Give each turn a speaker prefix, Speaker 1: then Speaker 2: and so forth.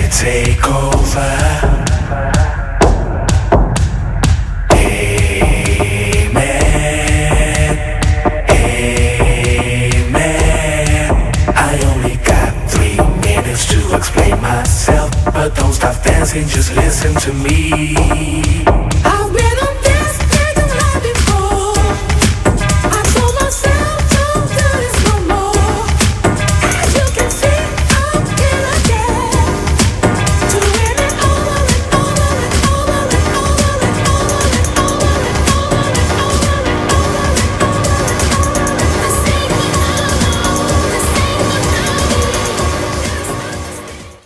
Speaker 1: take over. Amen, amen. I only got 3 minutes to explain myself, but don't stop dancing, just listen to me. I've been